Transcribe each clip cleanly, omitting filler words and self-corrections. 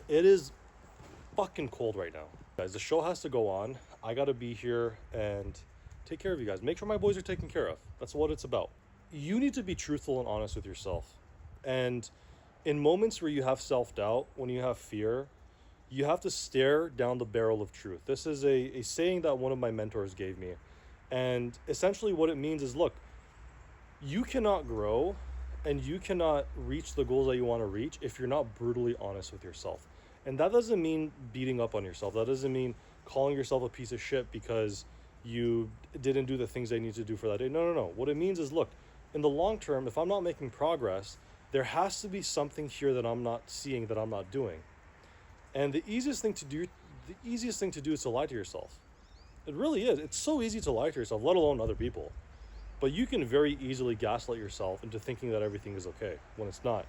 It is fucking cold right now. Guys, the show has to go on. I gotta be here and take care of you guys. Make sure my boys are taken care of. That's what it's about. You need to be truthful and honest with yourself. And in moments where you have self doubt, when you have fear, you have to stare down the barrel of truth. This is a saying that one of my mentors gave me. And essentially, what it means is look, you cannot grow and you cannot reach the goals that you want to reach if you're not brutally honest with yourself. And that doesn't mean beating up on yourself. That doesn't mean calling yourself a piece of shit because you didn't do the things that you need to do for that day. No. What it means is look, in the long term, if I'm not making progress, there has to be something here that I'm not seeing, that I'm not doing. And the easiest thing to do is to lie to yourself. It really is. It's so easy to lie to yourself, let alone other people. But you can very easily gaslight yourself into thinking that everything is okay when it's not.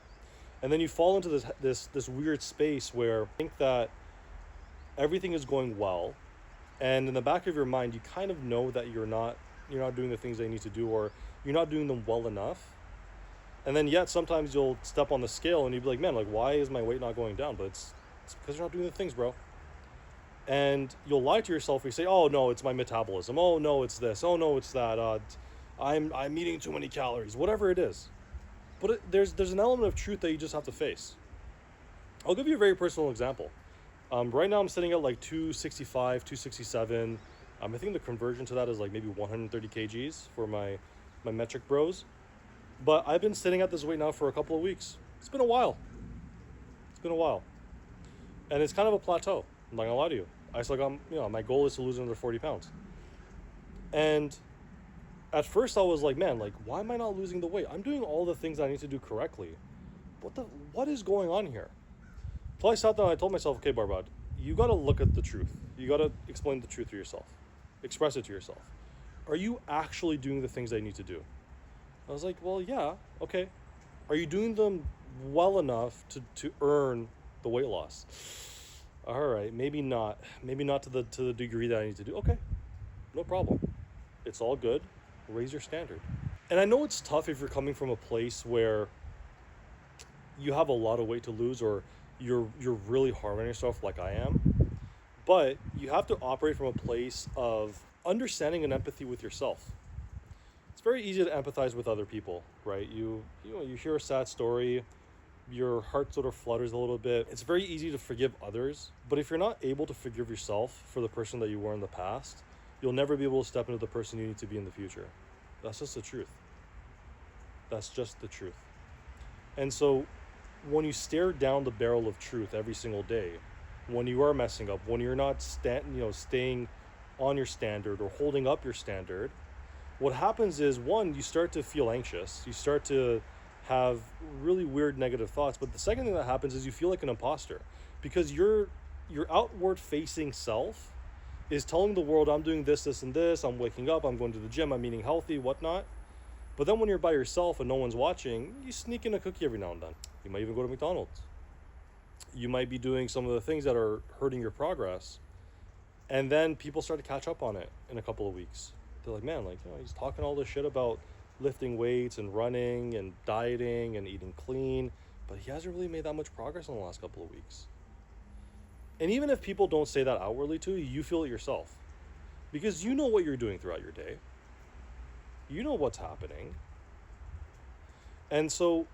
And then you fall into this weird space where you think that everything is going well, and in the back of your mind you kind of know that you're not doing the things that you need to do, or you're not doing them well enough. And then yet sometimes you'll step on the scale and you'll be like, man, like, why is my weight not going down? But it's because you're not doing the things, bro. And you'll lie to yourself. You say, oh no, it's my metabolism. Oh no, it's this. Oh no, it's that. I'm eating too many calories, whatever it is. But there's an element of truth that you just have to face. I'll give you a very personal example. Right now I'm sitting at like 265, 267. I think the conversion to that is like maybe 130 kgs for my metric bros. But I've been sitting at this weight now for a couple of weeks. It's been a while. And it's kind of a plateau. I'm not gonna lie to you. I still got, my goal is to lose another 40 pounds. And at first I was like, man, like, why am I not losing the weight? I'm doing all the things I need to do correctly. What is going on here? So I sat down and I told myself, okay, Barbad, you got to look at the truth. You got to explain the truth to yourself. Express it to yourself. Are you actually doing the things that you need to do? I was like, well, yeah, okay. Are you doing them well enough to earn the weight loss? All right, maybe not. Maybe not to the degree that I need to do. Okay, no problem. It's all good. Raise your standard. And I know it's tough if you're coming from a place where you have a lot of weight to lose, or you're really hard on yourself like I am. But you have to operate from a place of understanding and empathy with yourself. It's very easy to empathize with other people, right? You hear a sad story, your heart sort of flutters a little bit. It's very easy to forgive others, but if you're not able to forgive yourself for the person that you were in the past, you'll never be able to step into the person you need to be in the future. That's just the truth. That's just the truth. And so when you stare down the barrel of truth every single day, when you are messing up, when you're not staying on your standard or holding up your standard, what happens is, one, you start to feel anxious. You start to have really weird negative thoughts. But the second thing that happens is you feel like an imposter, because your outward facing self is telling the world, I'm doing this, this, and this. I'm waking up. I'm going to the gym. I'm eating healthy, whatnot. But then when you're by yourself and no one's watching, you sneak in a cookie every now and then. You might even go to McDonald's. You might be doing some of the things that are hurting your progress. And then people start to catch up on it in a couple of weeks. They're like, man, like, he's talking all this shit about lifting weights and running and dieting and eating clean, but he hasn't really made that much progress in the last couple of weeks. And even if people don't say that outwardly to you, you feel it yourself, because you know what you're doing throughout your day. You know what's happening. And so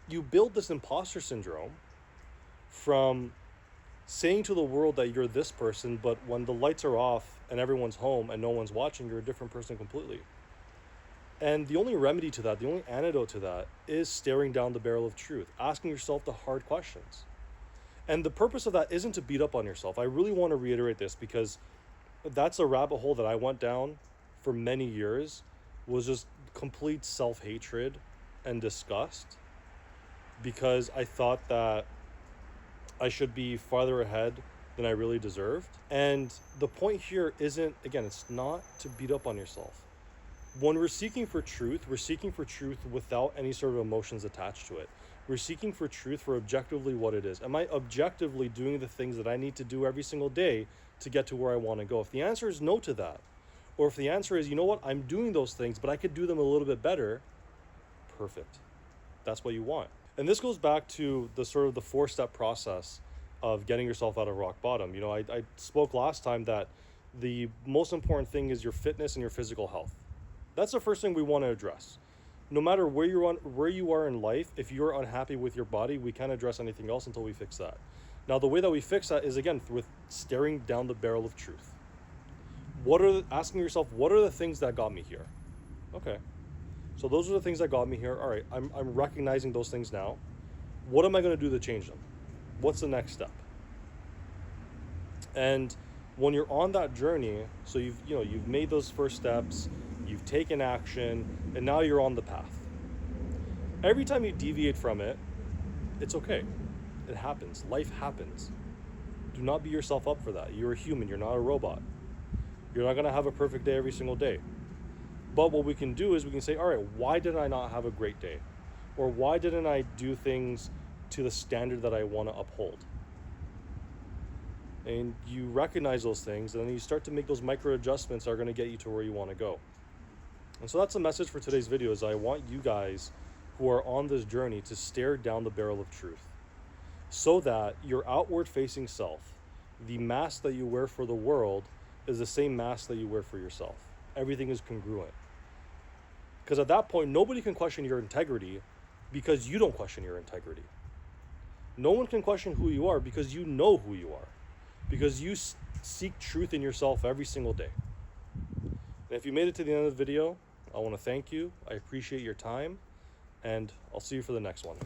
you build this imposter syndrome from saying to the world that you're this person, but when the lights are off and everyone's home and no one's watching, you're a different person completely. And the only remedy to that, the only antidote to that, is staring down the barrel of truth, asking yourself the hard questions. And the purpose of that isn't to beat up on yourself. I really want to reiterate this, because that's a rabbit hole that I went down for many years, was just complete self-hatred and disgust, because I thought that I should be farther ahead than I really deserved. And the point here isn't, again, it's not to beat up on yourself. When we're seeking for truth without any sort of emotions attached to it. We're seeking for truth for objectively what it is. Am I objectively doing the things that I need to do every single day to get to where I want to go? If the answer is no to that, or if the answer is, you know what, I'm doing those things, but I could do them a little bit better, perfect. That's what you want. And this goes back to the sort of the 4-step process of getting yourself out of rock bottom. You know, I spoke last time that the most important thing is your fitness and your physical health. That's the first thing we want to address. No matter where you are in life, if you're unhappy with your body, we can't address anything else until we fix that. Now, the way that we fix that is, again, with staring down the barrel of truth. Asking yourself, what are the things that got me here? Okay. So those are the things that got me here. All right, I'm recognizing those things now. What am I going to do to change them? What's the next step? And when you're on that journey, so you've made those first steps, you've taken action, and now you're on the path. Every time you deviate from it, it's okay. It happens. Life happens. Do not beat yourself up for that. You're a human. You're not a robot. You're not going to have a perfect day every single day. But what we can do is we can say, all right, why did I not have a great day? Or why didn't I do things to the standard that I want to uphold? And you recognize those things, and then you start to make those micro adjustments that are going to get you to where you want to go. And so that's the message for today's video, is I want you guys who are on this journey to stare down the barrel of truth, so that your outward facing self, the mask that you wear for the world, is the same mask that you wear for yourself. Everything is congruent. Because at that point, nobody can question your integrity because you don't question your integrity. No one can question who you are because you know who you are. Because you seek truth in yourself every single day. And if you made it to the end of the video, I want to thank you. I appreciate your time. And I'll see you for the next one.